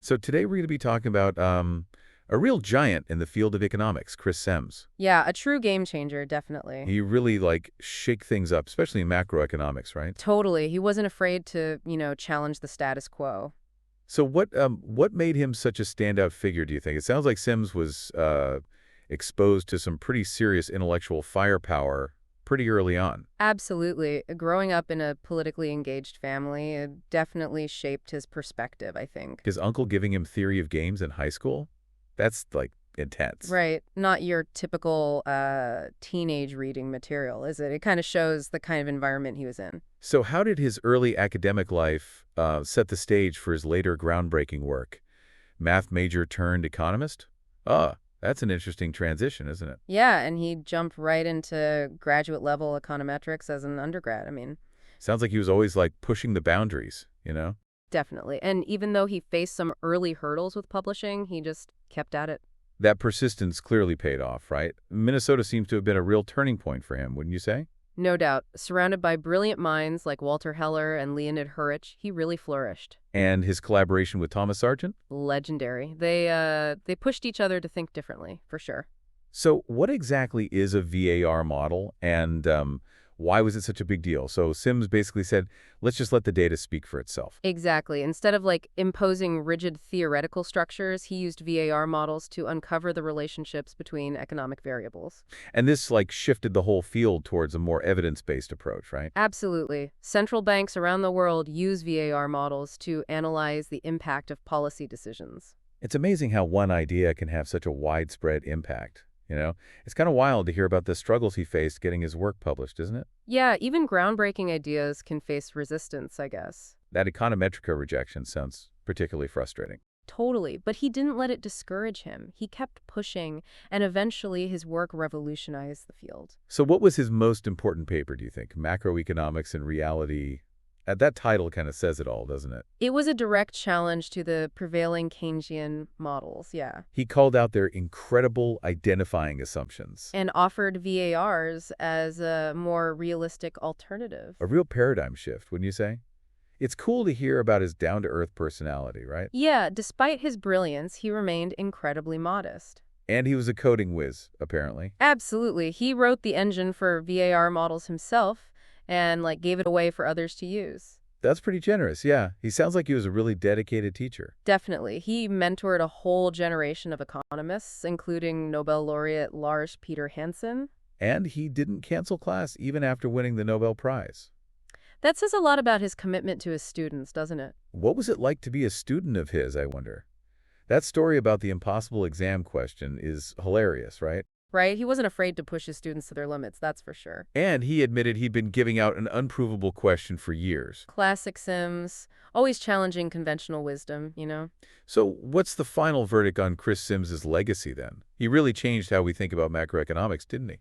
So today we're going to be talking about a real giant in the field of economics, Chris Sims. Yeah, a true game changer, definitely. He really shake things up, especially in macroeconomics, right? Totally. He wasn't afraid to, challenge the status quo. So what made him such a standout figure, do you think? It sounds like Sims was exposed to some pretty serious intellectual firepower pretty early on. Absolutely. Growing up in a politically engaged family, it definitely shaped his perspective, I think. His uncle giving him theory of games in high school? That's intense. Right. Not your typical teenage reading material, is it? It kind of shows the kind of environment he was in. So how did his early academic life set the stage for his later groundbreaking work? Math major turned economist? Ah, that's an interesting transition, isn't it? Yeah, and he jumped right into graduate level econometrics as an undergrad. Sounds like he was always pushing the boundaries, you know? Definitely. And even though he faced some early hurdles with publishing, he just kept at it. That persistence clearly paid off, right? Minnesota seems to have been a real turning point for him, wouldn't you say? No doubt. Surrounded by brilliant minds like Walter Heller and Leonid Hurwicz, he really flourished. And his collaboration with Thomas Sargent? Legendary. They pushed each other to think differently, for sure. So what exactly is a VAR model, and why was it such a big deal? So Sims basically said, let's just let the data speak for itself. Exactly. Instead of imposing rigid theoretical structures, he used VAR models to uncover the relationships between economic variables. And this shifted the whole field towards a more evidence-based approach, right? Absolutely. Central banks around the world use VAR models to analyze the impact of policy decisions. It's amazing how one idea can have such a widespread impact. It's kind of wild to hear about the struggles he faced getting his work published, isn't it? Yeah, even groundbreaking ideas can face resistance, I guess. That econometrica rejection sounds particularly frustrating. Totally, but he didn't let it discourage him. He kept pushing, and eventually his work revolutionized the field. So what was his most important paper, do you think? Macroeconomics and Reality? That title kind of says it all, doesn't it? It was a direct challenge to the prevailing Keynesian models, yeah, He called out their incredible identifying assumptions. and offered VARs as a more realistic alternative. A real paradigm shift, wouldn't you say? It's cool to hear about his down-to-earth personality, right? Yeah, despite his brilliance, he remained incredibly modest. And he was a coding whiz, apparently. Absolutely. He wrote the engine for VAR models himself and gave it away for others to use. That's pretty generous, yeah. He sounds like he was a really dedicated teacher. Definitely. He mentored a whole generation of economists, including Nobel laureate Lars Peter Hansen. And he didn't cancel class even after winning the Nobel Prize. That says a lot about his commitment to his students, doesn't it? What was it like to be a student of his, I wonder? That story about the impossible exam question is hilarious, right? Right? He wasn't afraid to push his students to their limits, that's for sure. And he admitted he'd been giving out an unprovable question for years. Classic Sims, always challenging conventional wisdom. So what's the final verdict on Chris Sims's legacy then? He really changed how we think about macroeconomics, didn't he?